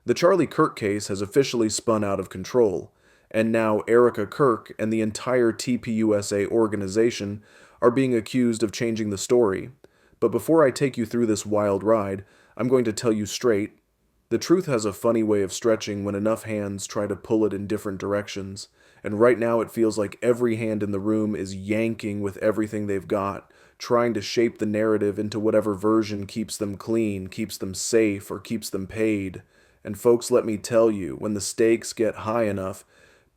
The Charlie Kirk case has officially spun out of control, and now Erika Kirk and the entire TPUSA organization are being accused of changing the story. But before I take you through this wild ride, I'm going to tell you straight, the truth has a funny way of stretching when enough hands try to pull it in different directions, and right now it feels like every hand in the room is yanking with everything they've got, trying to shape the narrative into whatever version keeps them clean, keeps them safe, or keeps them paid. And folks, let me tell you, when the stakes get high enough,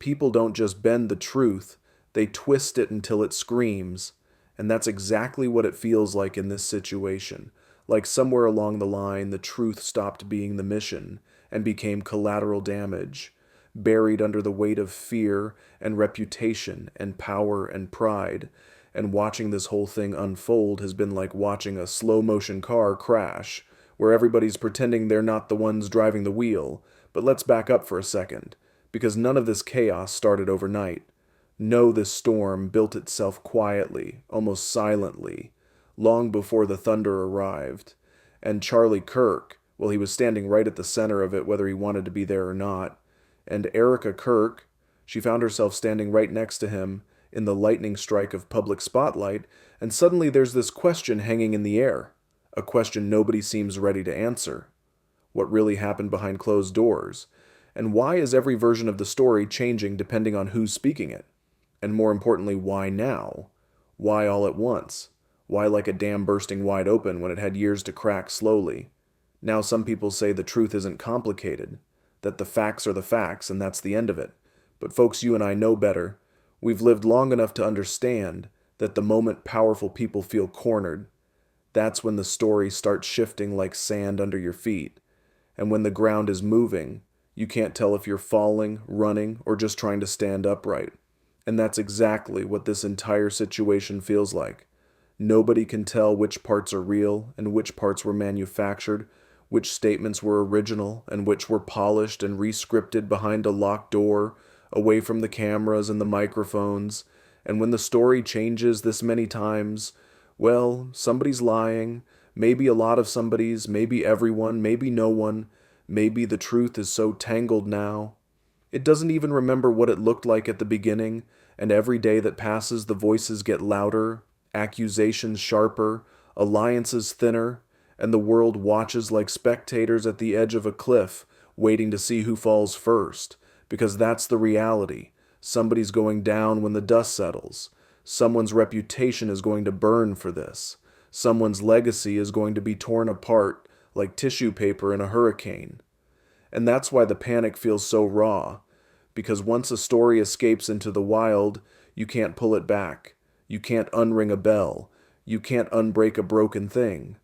people don't just bend the truth, they twist it until it screams. And that's exactly what it feels like in this situation. Like somewhere along the line, the truth stopped being the mission and became collateral damage, buried under the weight of fear and reputation and power and pride. And watching this whole thing unfold has been like watching a slow motion car crash, where everybody's pretending they're not the ones driving the wheel. But let's back up for a second, because none of this chaos started overnight. No, this storm built itself quietly, almost silently, long before the thunder arrived. And Charlie Kirk, well, he was standing right at the center of it, whether he wanted to be there or not. And Erika Kirk, she found herself standing right next to him in the lightning strike of public spotlight, and suddenly there's this question hanging in the air. A question nobody seems ready to answer. What really happened behind closed doors? And why is every version of the story changing depending on who's speaking it? And more importantly, why now? Why all at once? Why like a dam bursting wide open when it had years to crack slowly? Now some people say the truth isn't complicated, that the facts are the facts and that's the end of it. But folks, you and I know better. We've lived long enough to understand that the moment powerful people feel cornered, that's when the story starts shifting like sand under your feet. And when the ground is moving, you can't tell if you're falling, running, or just trying to stand upright. And that's exactly what this entire situation feels like. Nobody can tell which parts are real and which parts were manufactured, which statements were original and which were polished and re-scripted behind a locked door, away from the cameras and the microphones. And when the story changes this many times, well, somebody's lying, maybe a lot of somebody's, maybe everyone, maybe no one, maybe the truth is so tangled now. It doesn't even remember what it looked like at the beginning, and every day that passes the voices get louder, accusations sharper, alliances thinner, and the world watches like spectators at the edge of a cliff, waiting to see who falls first, because that's the reality. Somebody's going down when the dust settles. Someone's reputation is going to burn for this. Someone's legacy is going to be torn apart like tissue paper in a hurricane. And that's why the panic feels so raw, because once a story escapes into the wild, you can't pull it back. You can't unring a bell. You can't unbreak a broken thing.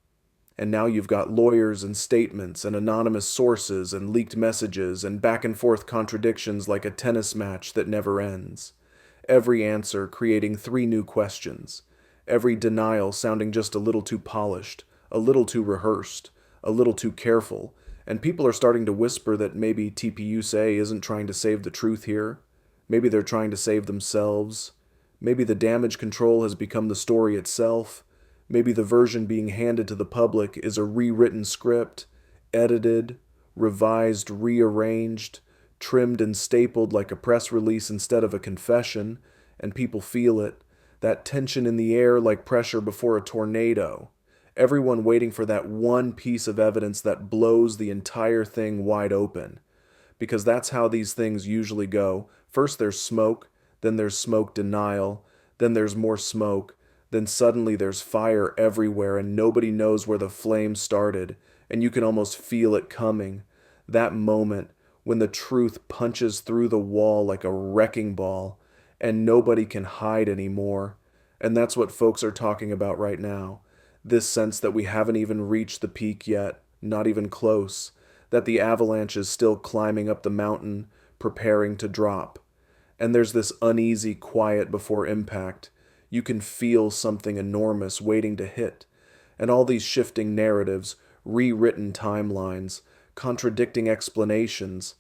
And now you've got lawyers and statements and anonymous sources and leaked messages and back and forth contradictions like a tennis match that never ends. Every answer creating 3 new questions. Every denial sounding just a little too polished, a little too rehearsed, a little too careful. And people are starting to whisper that maybe TPUSA isn't trying to save the truth here. Maybe they're trying to save themselves. Maybe the damage control has become the story itself. Maybe the version being handed to the public is a rewritten script, edited, revised, rearranged, trimmed and stapled like a press release instead of a confession, and people feel it. That tension in the air like pressure before a tornado. Everyone waiting for that one piece of evidence that blows the entire thing wide open. Because that's how these things usually go. First there's smoke, then there's smoke denial, then there's more smoke, then suddenly there's fire everywhere and nobody knows where the flame started, and you can almost feel it coming. That moment when the truth punches through the wall like a wrecking ball, and nobody can hide anymore. And that's what folks are talking about right now. This sense that we haven't even reached the peak yet, not even close, that the avalanche is still climbing up the mountain, preparing to drop. And there's this uneasy quiet before impact. You can feel something enormous waiting to hit. And all these shifting narratives, rewritten timelines, contradicting explanations,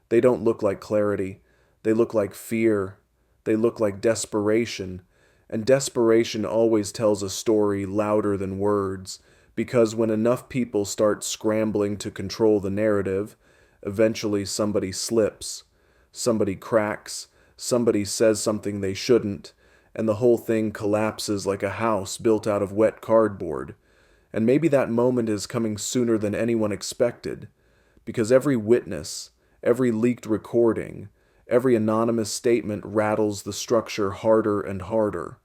they don't look like clarity. They look like fear. They look like desperation. And desperation always tells a story louder than words, because when enough people start scrambling to control the narrative, Eventually somebody slips, somebody cracks, somebody says something they shouldn't, and the whole thing collapses like a house built out of wet cardboard. And maybe that moment is coming sooner than anyone expected, because every witness, every leaked recording, every anonymous statement rattles the structure harder and harder.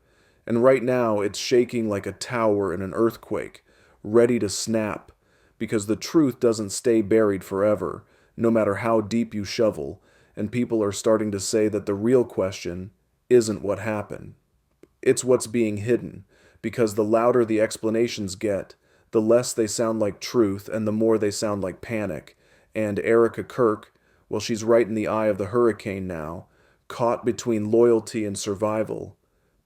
And right now it's shaking like a tower in an earthquake, ready to snap, because the truth doesn't stay buried forever, no matter how deep you shovel, and people are starting to say that the real question isn't what happened. It's what's being hidden, because the louder the explanations get, the less they sound like truth and the more they sound like panic. And Erika Kirk, well, she's right in the eye of the hurricane now, caught between loyalty and survival,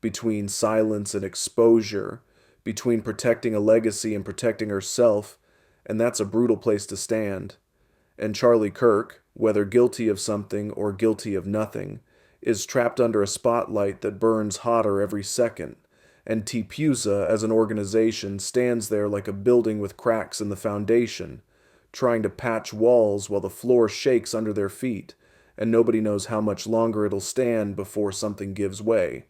between silence and exposure, between protecting a legacy and protecting herself, and that's a brutal place to stand. And Charlie Kirk, whether guilty of something or guilty of nothing, is trapped under a spotlight that burns hotter every second. And TPUSA, as an organization, stands there like a building with cracks in the foundation, trying to patch walls while the floor shakes under their feet, and nobody knows how much longer it'll stand before something gives way,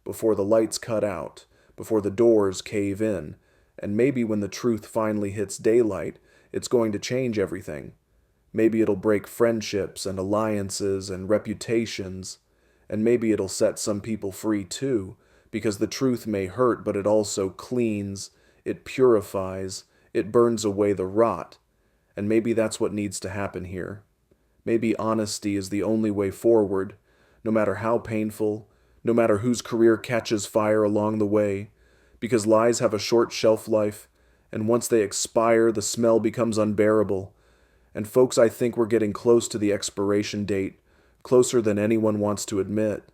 before the lights cut out, before the doors cave in, and maybe when the truth finally hits daylight, it's going to change everything. Maybe it'll break friendships and alliances and reputations, and maybe it'll set some people free too, because the truth may hurt, but it also cleans, it purifies, it burns away the rot. And maybe that's what needs to happen here. Maybe honesty is the only way forward, no matter how painful, no matter whose career catches fire along the way, because lies have a short shelf life, and once they expire, the smell becomes unbearable. And folks, I think we're getting close to the expiration date, closer than anyone wants to admit.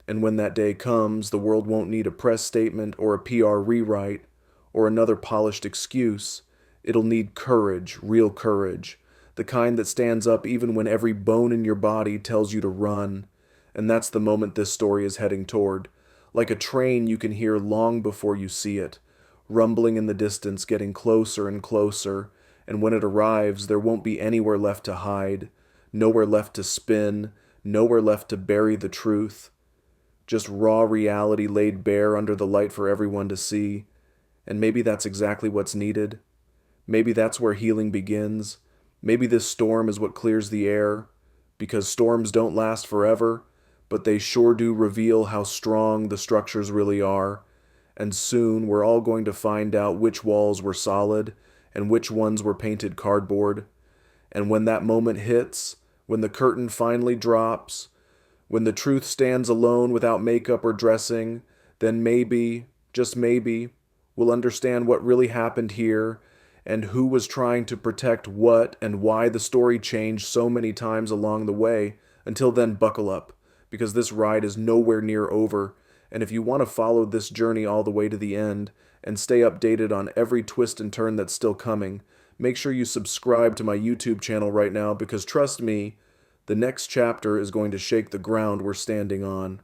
And when that day comes, the world won't need a press statement or a PR rewrite or another polished excuse. It'll need courage, real courage, the kind that stands up even when every bone in your body tells you to run. And that's the moment this story is heading toward. Like a train you can hear long before you see it, rumbling in the distance, getting closer and closer. And when it arrives, there won't be anywhere left to hide, nowhere left to spin, nowhere left to bury the truth. Just raw reality laid bare under the light for everyone to see. And maybe that's exactly what's needed. Maybe that's where healing begins. Maybe this storm is what clears the air, because storms don't last forever, but they sure do reveal how strong the structures really are. And soon we're all going to find out which walls were solid and which ones were painted cardboard. And when that moment hits, when the curtain finally drops, when the truth stands alone without makeup or dressing, then maybe, just maybe, we'll understand what really happened here and who was trying to protect what and why the story changed so many times along the way. Until then, buckle up, because this ride is nowhere near over. And if you want to follow this journey all the way to the end and stay updated on every twist and turn that's still coming, make sure you subscribe to my YouTube channel right now, because trust me, the next chapter is going to shake the ground we're standing on.